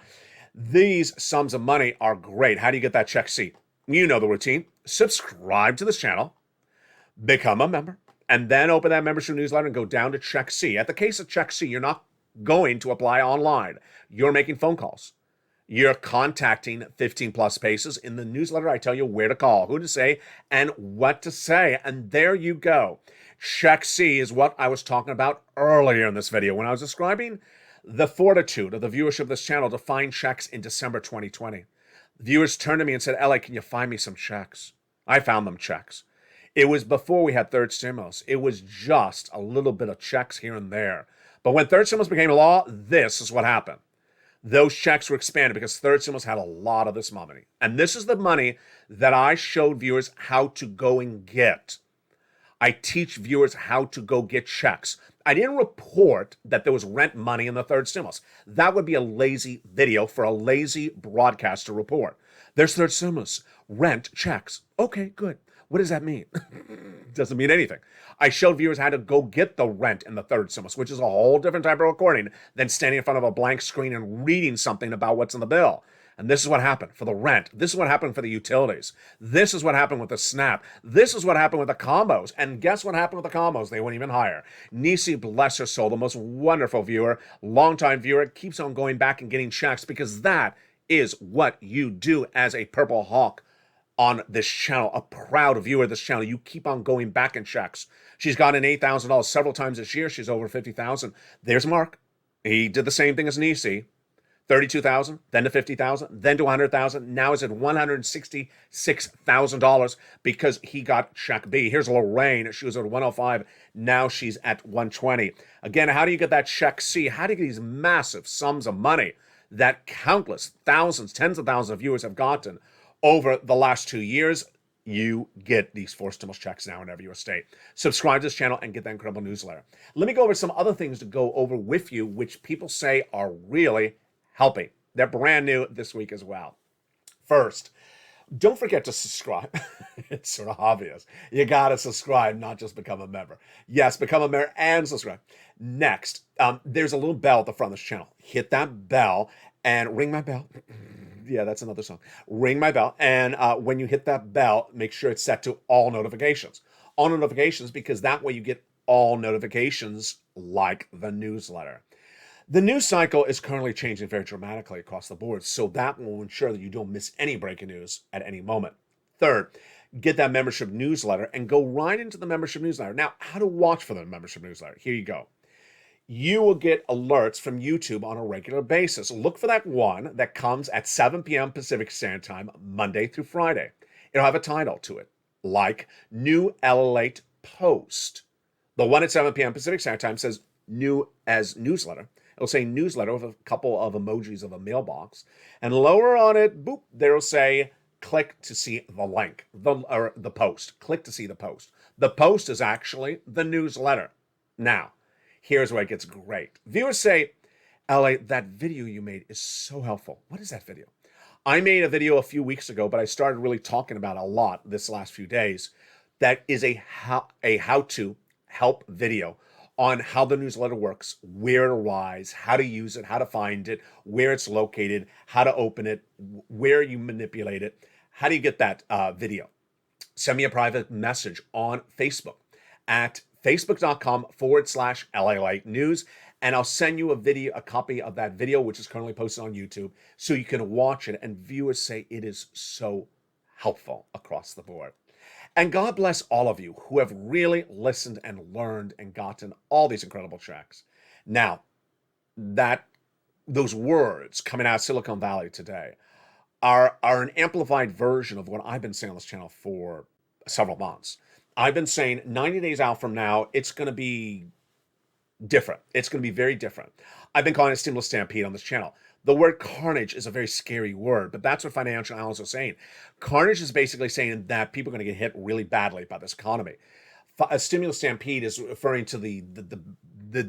Speaker 2: These sums of money are great. How do you get that Check C? You know the routine. Subscribe to this channel, become a member, and then open that membership newsletter and go down to Check C. At the case of Check C, you're not going to apply online. You're making phone calls. You're contacting 15 plus spaces. In the newsletter, I tell you where to call, who to say, and what to say. And there you go. Check C is what I was talking about earlier in this video when I was describing the fortitude of the viewership of this channel to find checks in December 2020. Viewers turned to me and said, LA, can you find me some checks? I found them checks. It was before we had third stimulus. It was just a little bit of checks here and there. But when third stimulus became law, this is what happened. Those checks were expanded because third stimulus had a lot of this money. And this is the money that I showed viewers how to go and get. I teach viewers how to go get checks. I didn't report that there was rent money in the third stimulus. That would be a lazy video for a lazy broadcaster report. There's third stimulus, rent checks. Okay, good. What does that mean? Doesn't mean anything. I showed viewers how to go get the rent in the third stimulus, which is a whole different type of recording than standing in front of a blank screen and reading something about what's in the bill. And this is what happened for the rent. This is what happened for the utilities. This is what happened with the SNAP. This is what happened with the combos. And guess what happened with the combos? They went even higher. Nisi, bless her soul, the most wonderful viewer, longtime viewer, keeps on going back and getting checks because that is what you do as a Purple Hawk on this channel, a proud viewer of this channel. You keep on going back in checks. She's gotten $8,000 several times this year. She's over $50,000. There's Mark. He did the same thing as Nisi. $32,000, then to $50,000, then to $100,000. Now is at $166,000 because he got Check B. Here's Lorraine. She was at 105. Now she's at 120. Again, how do you get that Check C? How do you get these massive sums of money that countless thousands, tens of thousands of viewers have gotten over the last 2 years? You get these forced stimulus checks now whenever you stay. Subscribe to this channel and get that incredible newsletter. Let me go over some other things to go over with you, which people say are really helping. They're brand new this week as well. First, don't forget to subscribe. It's sort of obvious. You got to subscribe, not just become a member. Yes, become a member and subscribe. Next, there's a little bell at the front of this channel. Hit that bell and ring my bell. Yeah, that's another song. Ring my bell. And when you hit that bell, make sure it's set to all notifications. All notifications, because that way you get all notifications like the newsletter. The news cycle is currently changing very dramatically across the board, so that will ensure that you don't miss any breaking news at any moment. Third, get that membership newsletter and go right into the membership newsletter. Now, how to watch for the membership newsletter? Here you go. You will get alerts from YouTube on a regular basis. Look for that one that comes at 7 p.m. Pacific Standard Time, Monday through Friday. It'll have a title to it, like New LALATE Post. The one at 7 p.m. Pacific Standard Time says New as Newsletter. It'll say newsletter with a couple of emojis of a mailbox. And lower on it, boop, there'll say click to see the link, the post. Click to see the post. The post is actually the newsletter. Now, here's where it gets great. Viewers say, LA, that video you made is so helpful. What is that video? I made a video a few weeks ago, but I started really talking about it a lot this last few days. That is a how-to help video on how the newsletter works, where to rise, how to use it, how to find it, where it's located, how to open it, where you manipulate it. How do you get that video? Send me a private message on Facebook at facebook.com/LALATE news. And I'll send you a copy of that video, which is currently posted on YouTube, so you can watch it. And viewers say it is so helpful across the board. And God bless all of you who have really listened and learned and gotten all these incredible checks. Now, those words coming out of Silicon Valley today are an amplified version of what I've been saying on this channel for several months. I've been saying 90 days out from now, it's going to be different. It's going to be very different. I've been calling it stimulus stampede on this channel. The word carnage is a very scary word, but that's what financial analysts are saying. Carnage is basically saying that people are going to get hit really badly by this economy. A stimulus stampede is referring to the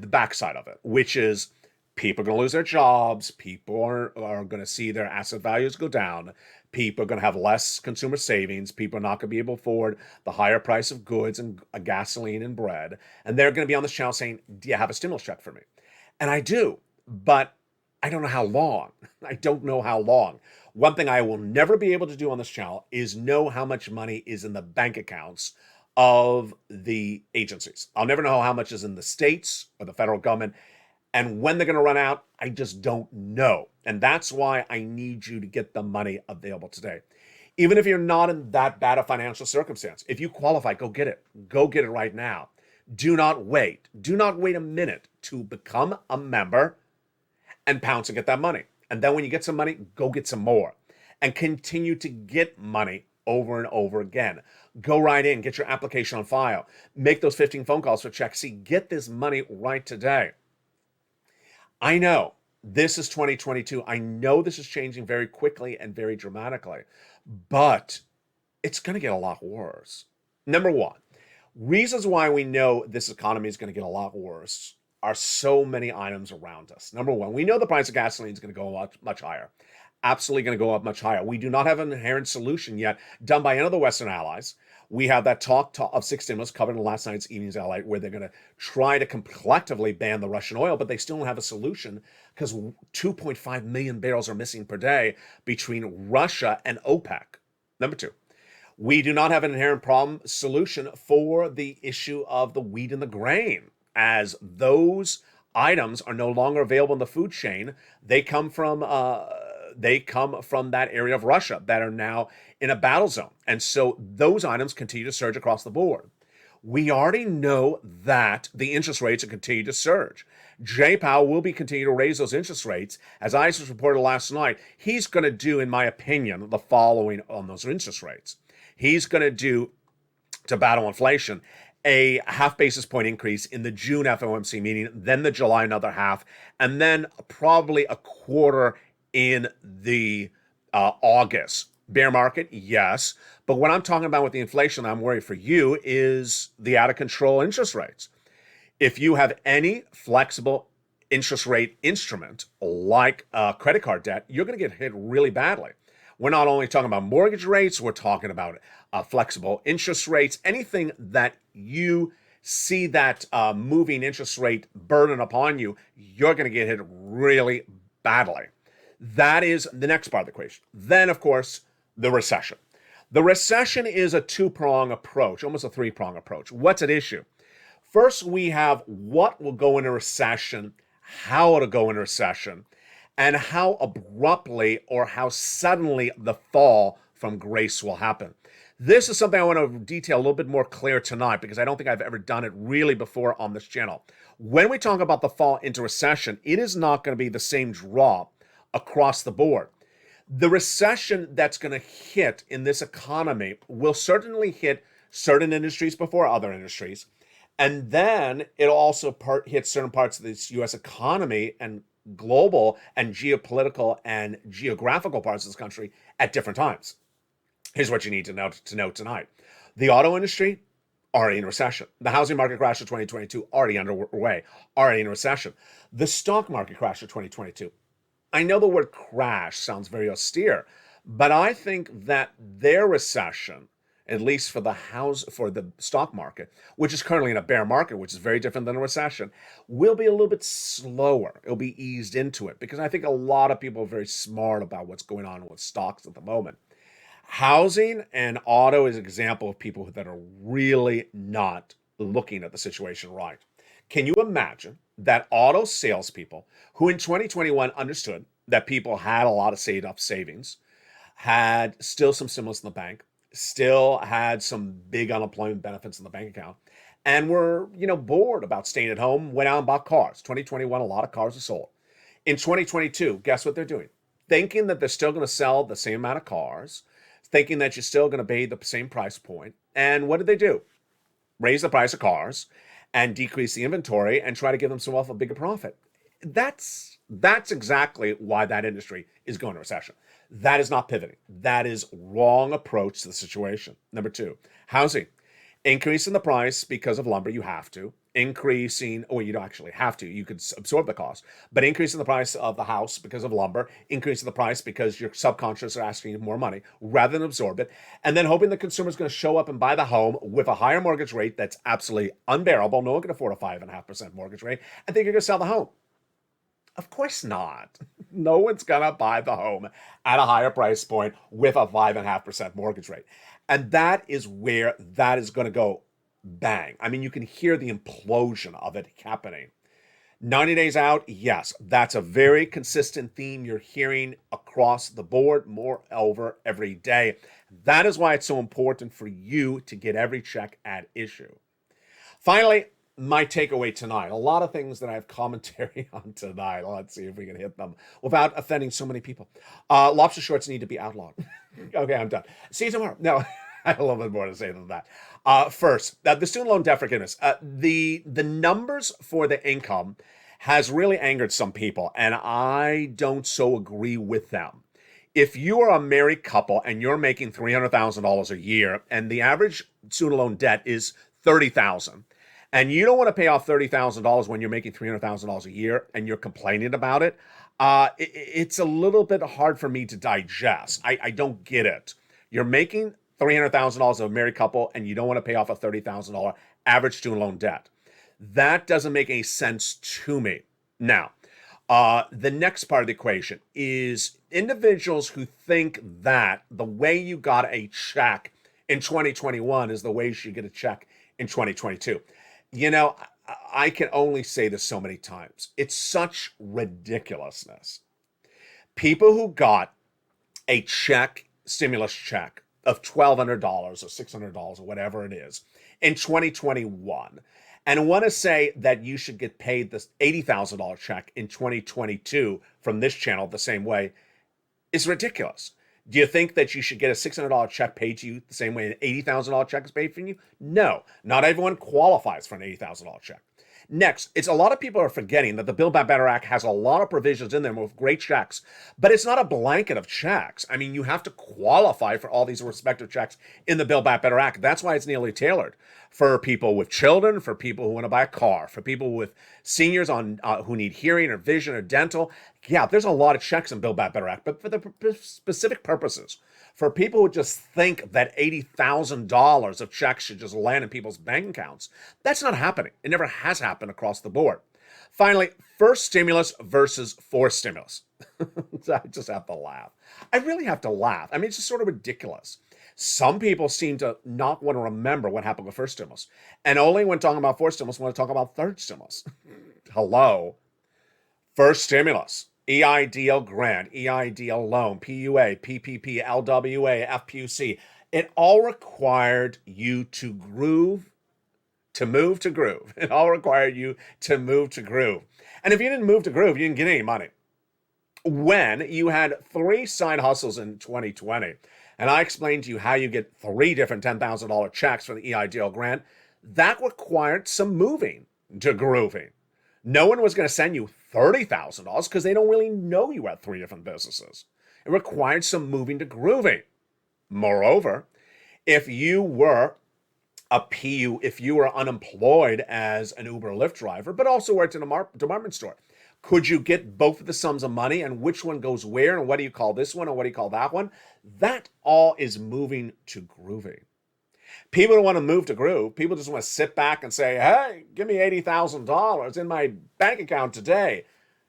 Speaker 2: backside of it, which is people are going to lose their jobs. People are going to see their asset values go down. People are going to have less consumer savings. People are not going to be able to afford the higher price of goods and gasoline and bread. And they're going to be on this channel saying, do you have a stimulus check for me? And I do, but I don't know how long. I don't know how long. One thing I will never be able to do on this channel is know how much money is in the bank accounts of the agencies. I'll never know how much is in the states or the federal government. And when they're going to run out, I just don't know. And that's why I need you to get the money available today. Even if you're not in that bad a financial circumstance, if you qualify, go get it. Go get it right now. Do not wait. Do not wait a minute to become a member and pounce and get that money. And then when you get some money, go get some more. And continue to get money over and over again. Go right in, get your application on file. Make those 15 phone calls for checks. See, get this money right today. I know this is 2022. I know this is changing very quickly and very dramatically, but it's going to get a lot worse. Number one, reasons why we know this economy is going to get a lot worse are so many items around us. Number one, we know the price of gasoline is going to go up much higher. Absolutely going to go up much higher. We do not have an inherent solution yet done by any of the Western allies. We have that talk of six stimulus covered in last night's evening's LALATE, where they're going to try to collectively ban the Russian oil, but they still don't have a solution because 2.5 million barrels are missing per day between Russia and OPEC. Number two, we do not have an inherent solution for the issue of the wheat and the grain, as those items are no longer available in the food chain. They come from that area of Russia that are now in a battle zone. And so those items continue to surge across the board. We already know that the interest rates will continue to surge. Jay Powell will be continuing to raise those interest rates. As I just reported last night, he's going to do, in my opinion, the following on those interest rates. He's going to do, to battle inflation, a half basis point increase in the June FOMC meeting, then the July another half, and then probably a quarter in the August. Bear market, yes. But what I'm talking about with the inflation I'm worried for you is the out of control interest rates. If you have any flexible interest rate instrument like credit card debt, you're going to get hit really badly. We're not only talking about mortgage rates, we're talking about flexible interest rates, anything that you see that moving interest rate burden upon you, you're going to get hit really badly. That is the next part of the equation. Then, of course, the recession. The recession is a two-prong approach, almost a three-prong approach. What's at issue? First, we have what will go into recession, how it'll go into recession, and how abruptly or how suddenly the fall from grace will happen. This is something I want to detail a little bit more clear tonight because I don't think I've ever done it really before on this channel. When we talk about the fall into recession, it is not going to be the same drop across the board. The recession that's going to hit in this economy will certainly hit certain industries before other industries. And then it'll also hit certain parts of this U.S. economy and global and geopolitical and geographical parts of this country at different times. Here's what you need to know tonight. The auto industry, already in recession. The housing market crash of 2022, already underway, already in recession. The stock market crash of 2022. I know the word crash sounds very austere, but I think that their recession at least for the stock market, which is currently in a bear market, which is very different than a recession, will be a little bit slower. It'll be eased into it because I think a lot of people are very smart about what's going on with stocks at the moment. Housing and auto is an example of people that are really not looking at the situation right. Can you imagine that auto salespeople who in 2021 understood that people had a lot of saved up savings, had still some stimulus in the bank, still had some big unemployment benefits in the bank account, and were, bored about staying at home, went out and bought cars. 2021, a lot of cars are sold. In 2022, guess what they're doing? Thinking that they're still going to sell the same amount of cars, thinking that you're still going to pay the same price point. And what did they do? Raise the price of cars and decrease the inventory and try to give themselves a bigger profit. That's exactly why that industry is going to recession. That is not pivoting. That is wrong approach to the situation. Number two, housing. Increasing the price because of lumber, you have to. Increasing, or you don't actually have to, you could absorb the cost, but increasing the price of the house because of lumber, increasing the price because your subconscious are asking you more money rather than absorb it, and then hoping the consumer is going to show up and buy the home with a higher mortgage rate that's absolutely unbearable. No one can afford a 5.5% mortgage rate and think you're going to sell the home. Of course not. No one's going to buy the home at a higher price point with a 5.5% mortgage rate. And that is where that is going to go bang. I mean, you can hear the implosion of it happening. 90 days out, yes, that's a very consistent theme you're hearing across the board, moreover, every day. That is why it's so important for you to get every check at issue. Finally, my takeaway tonight, a lot of things that I have commentary on tonight. Let's see if we can hit them without offending so many people. Lobster shorts need to be outlawed. Okay, I'm done. See you tomorrow. No, I have a little bit more to say than that. First, the student loan debt forgiveness. The numbers for the income has really angered some people, and I don't so agree with them. If you are a married couple and you're making $300,000 a year, and the average student loan debt is $30,000, and you don't want to pay off $30,000 when you're making $300,000 a year and you're complaining about it, it's a little bit hard for me to digest. I don't get it. You're making $300,000 of a married couple and you don't want to pay off a $30,000 average student loan debt. That doesn't make any sense to me. Now, the next part of the equation is individuals who think that the way you got a check in 2021 is the way you should get a check in 2022. I can only say this so many times. It's such ridiculousness. People who got a stimulus check of $1,200 or $600 or whatever it is in 2021 and want to say that you should get paid this $80,000 check in 2022 from this channel the same way is ridiculous. Do you think that you should get a $600 check paid to you the same way an $80,000 check is paid for you? No, not everyone qualifies for an $80,000 check. Next, it's a lot of people are forgetting that the Build Back Better Act has a lot of provisions in there with great checks, but it's not a blanket of checks. I mean, you have to qualify for all these respective checks in the Build Back Better Act. That's why it's nearly tailored for people with children, for people who want to buy a car, for people with seniors on who need hearing or vision or dental. Yeah, there's a lot of checks in Build Back Better Act, but for the specific purposes, for people who just think that $80,000 of checks should just land in people's bank accounts, that's not happening. It never has happened across the board. Finally, first stimulus versus fourth stimulus. I just have to laugh. I really have to laugh. I mean, it's just sort of ridiculous. Some people seem to not want to remember what happened with first stimulus, and only when talking about fourth stimulus want to talk about third stimulus. Hello. First stimulus. EIDL grant, EIDL loan, PUA, PPP, LWA, FPUC. It all required you to move to groove. It all required you to move to groove. And if you didn't move to groove, you didn't get any money. When you had 3 side hustles in 2020, and I explained to you how you get 3 different $10,000 checks for the EIDL grant, that required some moving to grooving. No one was going to send you $30,000 because they don't really know you had 3 different businesses. It required some moving to grooving. Moreover, if you were if you were unemployed as an Uber or Lyft driver, but also worked in a department store, could you get both of the sums of money and which one goes where and what do you call this one and what do you call that one? That all is moving to grooving. People don't want to move to Groove. People just want to sit back and say, hey, give me $80,000 in my bank account today.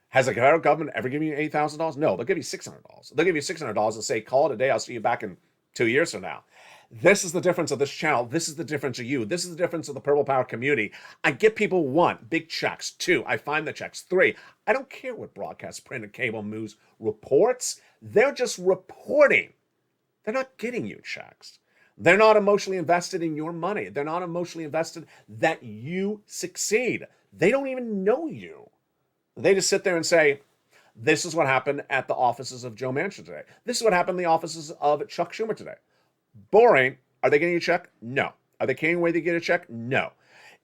Speaker 2: Has the federal government ever given you $80,000? No, they'll give you $600. They'll give you $600 and say, call it a day. I'll see you back in 2 years from now. This is the difference of this channel. This is the difference of you. This is the difference of the Purple Power community. I get people, 1, big checks. 2, I find the checks. 3, I don't care what broadcast, print, and cable news reports. They're just reporting. They're not getting you checks. They're not emotionally invested in your money. They're not emotionally invested that you succeed. They don't even know you. They just sit there and say, this is what happened at the offices of Joe Manchin today. This is what happened in the offices of Chuck Schumer today. Boring. Are they getting a check? No. Are they carrying away to get a check? No.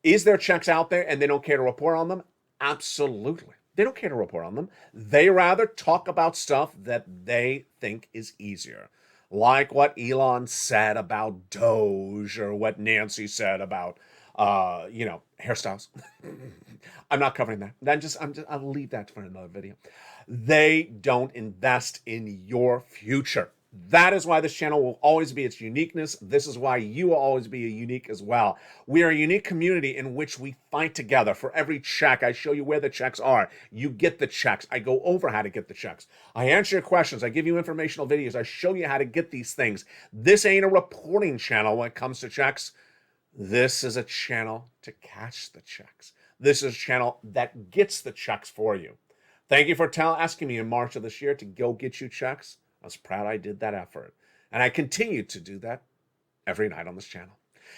Speaker 2: Is there checks out there and they don't care to report on them? Absolutely. They don't care to report on them. They rather talk about stuff that they think is easier. Like what Elon said about Doge or what Nancy said about, hairstyles. I'm not covering that. I'll leave that for another video. They don't invest in your future. That is why this channel will always be its uniqueness. This is why you will always be unique as well. We are a unique community in which we fight together. For every check, I show you where the checks are. You get the checks. I go over how to get the checks. I answer your questions. I give you informational videos. I show you how to get these things. This ain't a reporting channel when it comes to checks. This is a channel to catch the checks. This is a channel that gets the checks for you. Thank you for asking me in March of this year to go get you checks. I was proud I did that effort. And I continue to do that every night on this channel.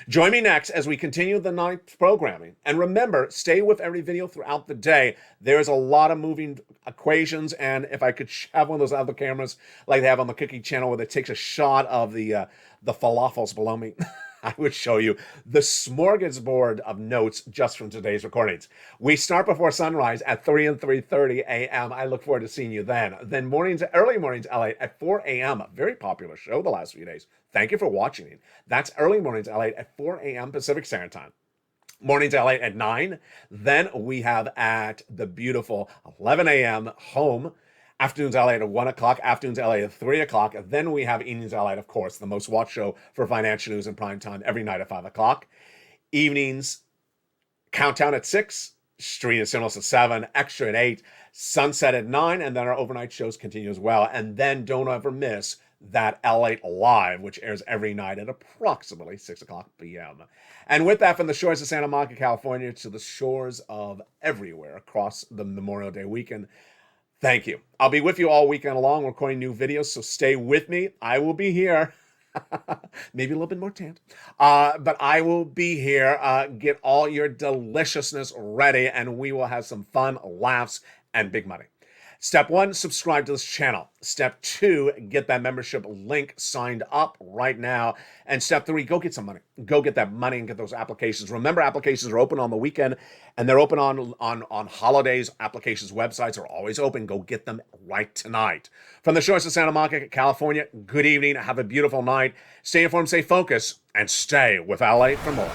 Speaker 2: Join me next as we continue the night programming. And remember, stay with every video throughout the day. There's a lot of moving equations. And if I could have one of those other cameras like they have on the Cookie channel where it takes a shot of the falafels below me, I would show you the smorgasbord of notes just from today's recordings. We start before sunrise at 3 and 3:30 a.m. I look forward to seeing you then. Then early mornings LA at 4 a.m. A very popular show the last few days. Thank you for watching it. That's early mornings LA at 4 a.m. Pacific Standard Time. Mornings LA at 9. Then we have at the beautiful 11 a.m. home. Afternoons LA at 1 o'clock, afternoons LA at 3 o'clock. Then we have Evenings LA, of course, the most watched show for financial news in prime time every night at 5 o'clock. Evenings, Countdown at 6, Street and Stimulus at 7, Extra at 8, Sunset at 9, and then our overnight shows continue as well. And then don't ever miss that LATE Live, which airs every night at approximately 6 o'clock p.m. And with that, from the shores of Santa Monica, California, to the shores of everywhere across the Memorial Day weekend, thank you. I'll be with you all weekend long recording new videos, so stay with me. I will be here. Maybe a little bit more tanned. But I will be here. Get all your deliciousness ready, and we will have some fun, laughs, and big money. Step 1, subscribe to this channel. Step 2, get that membership link signed up right now. And step 3, go get some money. Go get that money and get those applications. Remember, applications are open on the weekend, and they're open on holidays. Applications websites are always open. Go get them right tonight. From the shores of Santa Monica, California, good evening. Have a beautiful night. Stay informed, stay focused, and stay with LA for more.